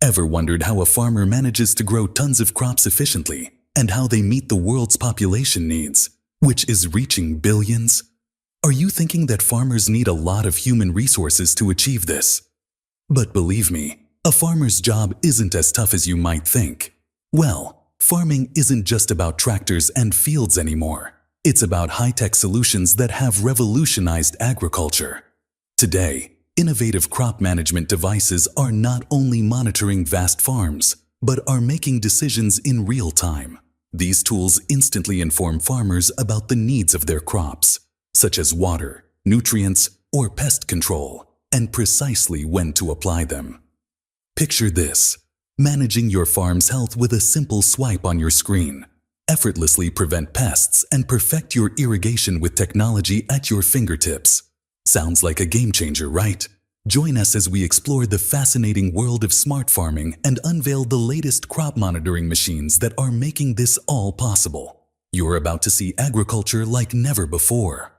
Ever wondered how a farmer manages to grow tons of crops efficiently and how they meet the world's population needs, which is reaching billions? Are you thinking that farmers need a lot of human resources to achieve this? But believe me, a farmer's job isn't as tough as you might think. Well, farming isn't just about tractors and fields anymore. It's about high-tech solutions that have revolutionized agriculture. Today, innovative crop management devices are not only monitoring vast farms, but are making decisions in real time. These tools instantly inform farmers about the needs of their crops, such as water, nutrients, or pest control, and precisely when to apply them. Picture this: managing your farm's health with a simple swipe on your screen. Effortlessly prevent pests and perfect your irrigation with technology at your fingertips. Sounds like a game changer, right? Join us as we explore the fascinating world of smart farming and unveil the latest crop monitoring machines that are making this all possible. You're about to see agriculture like never before.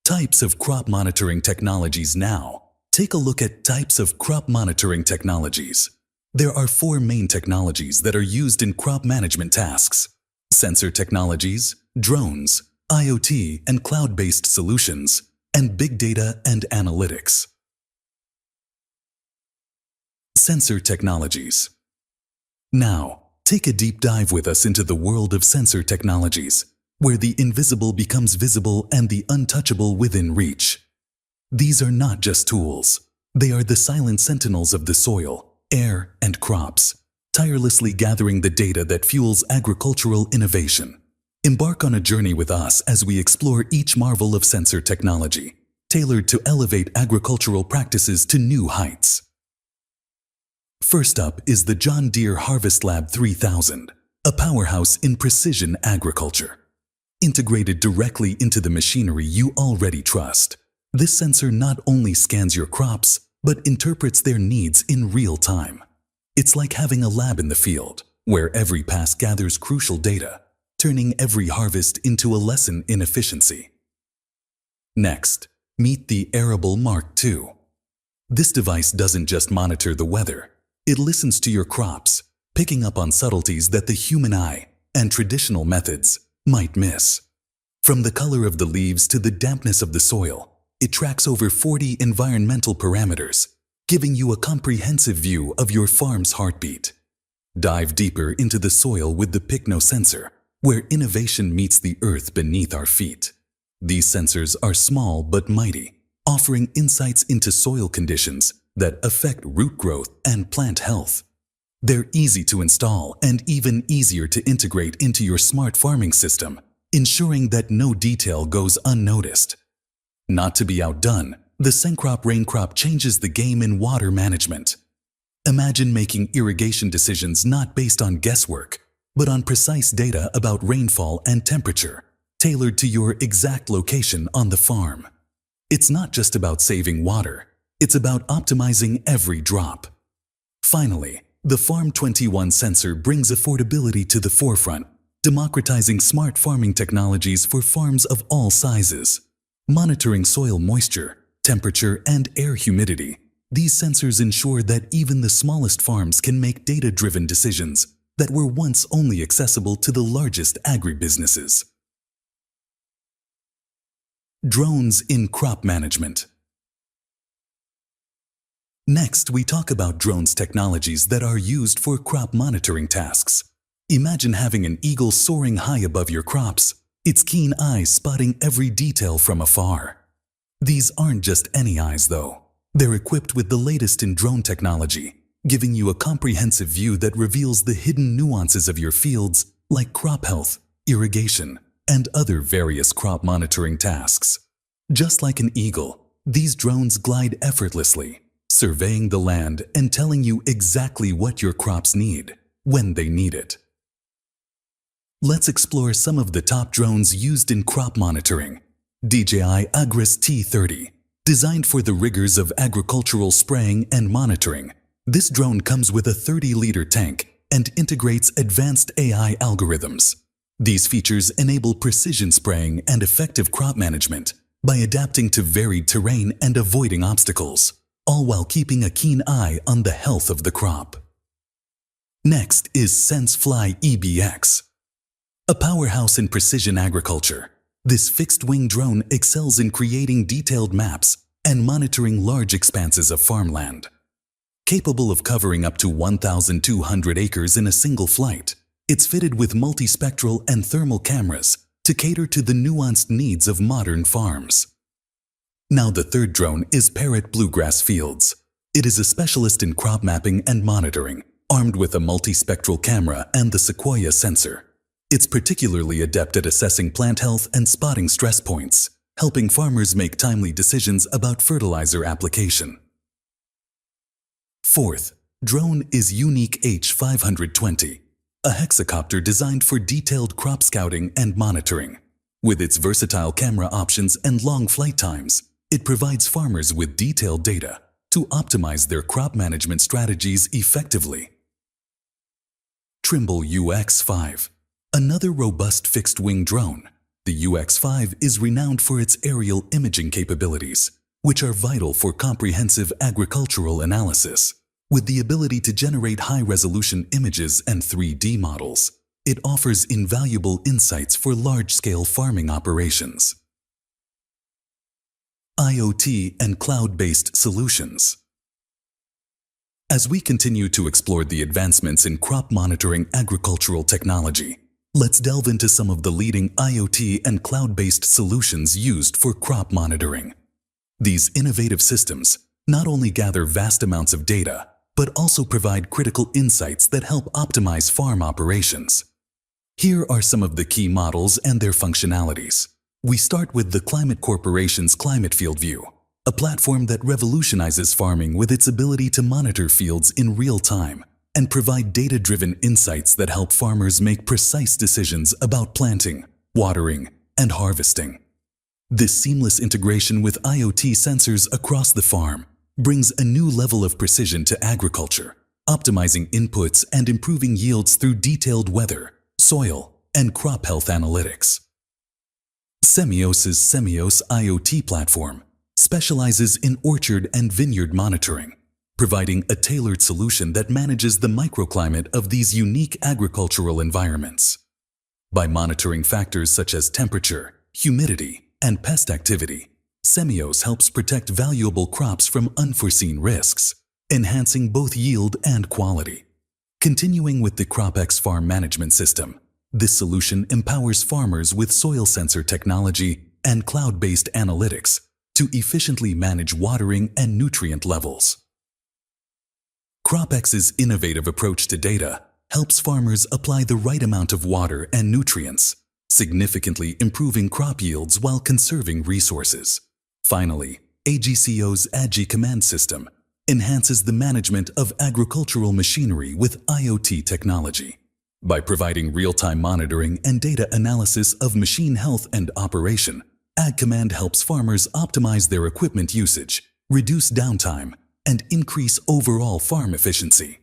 Types of crop monitoring technologies now. Take a look at types of crop monitoring technologies. There are 4 main technologies that are used in crop management tasks: sensor technologies, drones, IoT and cloud-based solutions, and big data and analytics. Sensor technologies. Now, take a deep dive with us into the world of sensor technologies, where the invisible becomes visible and the untouchable within reach. These are not just tools. They are the silent sentinels of the soil, air, and crops, tirelessly gathering the data that fuels agricultural innovation. Embark on a journey with us as we explore each marvel of sensor technology, tailored to elevate agricultural practices to new heights. First up is the John Deere HarvestLab 3000, a powerhouse in precision agriculture. Integrated directly into the machinery you already trust, this sensor not only scans your crops, but interprets their needs in real time. It's like having a lab in the field, where every pass gathers crucial data, turning every harvest into a lesson in efficiency. Next, meet the Arable Mark II. This device doesn't just monitor the weather, it listens to your crops, picking up on subtleties that the human eye and traditional methods might miss. From the color of the leaves to the dampness of the soil, it tracks over 40 environmental parameters, giving you a comprehensive view of your farm's heartbeat. Dive deeper into the soil with the Pycno sensor, where innovation meets the earth beneath our feet. These sensors are small but mighty, offering insights into soil conditions that affect root growth and plant health. They're easy to install and even easier to integrate into your smart farming system, ensuring that no detail goes unnoticed. Not to be outdone, the Sencrop Raincrop changes the game in water management. Imagine making irrigation decisions not based on guesswork, but on precise data about rainfall and temperature, tailored to your exact location on the farm. It's not just about saving water, it's about optimizing every drop. Finally, the Farm 21 sensor brings affordability to the forefront, democratizing smart farming technologies for farms of all sizes. Monitoring soil moisture, temperature, and air humidity, these sensors ensure that even the smallest farms can make data-driven decisions that were once only accessible to the largest agribusinesses. Drones in crop management. Next, we talk about drones technologies that are used for crop monitoring tasks. Imagine having an eagle soaring high above your crops, its keen eyes spotting every detail from afar. These aren't just any eyes, though. They're equipped with the latest in drone technology, giving you a comprehensive view that reveals the hidden nuances of your fields, like crop health, irrigation, and other various crop monitoring tasks. Just like an eagle, these drones glide effortlessly, surveying the land and telling you exactly what your crops need, when they need it. Let's explore some of the top drones used in crop monitoring. DJI Agras T30. Designed for the rigors of agricultural spraying and monitoring, this drone comes with a 30-liter tank and integrates advanced AI algorithms. These features enable precision spraying and effective crop management by adapting to varied terrain and avoiding obstacles. all while keeping a keen eye on the health of the crop. Next is SenseFly EBX. A powerhouse in precision agriculture, this fixed-wing drone excels in creating detailed maps and monitoring large expanses of farmland. Capable of covering up to 1,200 acres in a single flight, it's fitted with multispectral and thermal cameras to cater to the nuanced needs of modern farms. Now the third drone is Parrot Bluegrass Fields. It is a specialist in crop mapping and monitoring, armed with a multispectral camera and the Sequoia sensor. It's particularly adept at assessing plant health and spotting stress points, helping farmers make timely decisions about fertilizer application. Fourth, drone is Unique H520, a hexacopter designed for detailed crop scouting and monitoring. With its versatile camera options and long flight times, it provides farmers with detailed data to optimize their crop management strategies effectively. Trimble UX5. Another robust fixed-wing drone, the UX5 is renowned for its aerial imaging capabilities, which are vital for comprehensive agricultural analysis. With the ability to generate high-resolution images and 3D models, it offers invaluable insights for large-scale farming operations. IoT and cloud-based solutions. As we continue to explore the advancements in crop monitoring agricultural technology, let's delve into some of the leading IoT and cloud-based solutions used for crop monitoring. These innovative systems not only gather vast amounts of data, but also provide critical insights that help optimize farm operations. Here are some of the key models and their functionalities. We start with the Climate Corporation's Climate FieldView, a platform that revolutionizes farming with its ability to monitor fields in real time and provide data-driven insights that help farmers make precise decisions about planting, watering, and harvesting. This seamless integration with IoT sensors across the farm brings a new level of precision to agriculture, optimizing inputs and improving yields through detailed weather, soil, and crop health analytics. Semios's Semios IoT platform specializes in orchard and vineyard monitoring, providing a tailored solution that manages the microclimate of these unique agricultural environments. By monitoring factors such as temperature, humidity, and pest activity, Semios helps protect valuable crops from unforeseen risks, enhancing both yield and quality. Continuing with the CropX farm management system, this solution empowers farmers with soil sensor technology and cloud-based analytics to efficiently manage watering and nutrient levels. CropX's innovative approach to data helps farmers apply the right amount of water and nutrients, significantly improving crop yields while conserving resources. Finally, AGCO's AGI command system enhances the management of agricultural machinery with IoT technology. By providing real-time monitoring and data analysis of machine health and operation, AgCommand helps farmers optimize their equipment usage, reduce downtime, and increase overall farm efficiency.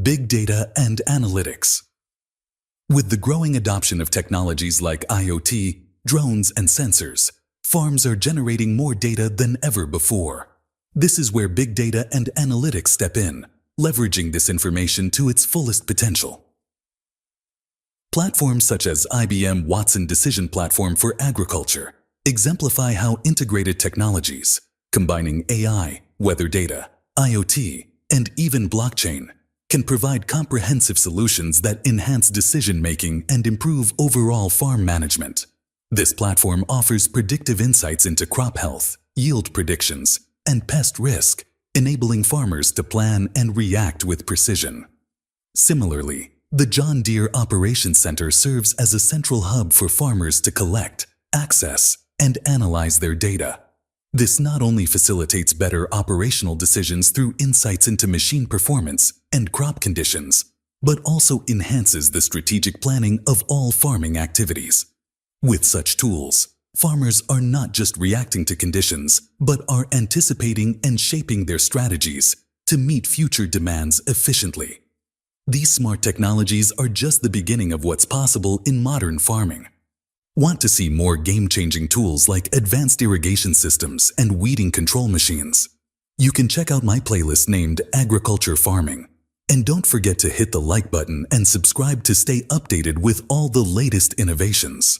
Big data and analytics. With the growing adoption of technologies like IoT, drones, and sensors, farms are generating more data than ever before. This is where big data and analytics step in, leveraging this information to its fullest potential. Platforms such as IBM Watson Decision Platform for Agriculture exemplify how integrated technologies, combining AI, weather data, IoT, and even blockchain, can provide comprehensive solutions that enhance decision-making and improve overall farm management. This platform offers predictive insights into crop health, yield predictions, and pest risk, enabling farmers to plan and react with precision. Similarly, the John Deere Operations Center serves as a central hub for farmers to collect, access, and analyze their data. This not only facilitates better operational decisions through insights into machine performance and crop conditions, but also enhances the strategic planning of all farming activities. With such tools, farmers are not just reacting to conditions, but are anticipating and shaping their strategies to meet future demands efficiently. These smart technologies are just the beginning of what's possible in modern farming. Want to see more game-changing tools like advanced irrigation systems and weeding control machines? You can check out my playlist named Agriculture Farming. And don't forget to hit the like button and subscribe to stay updated with all the latest innovations.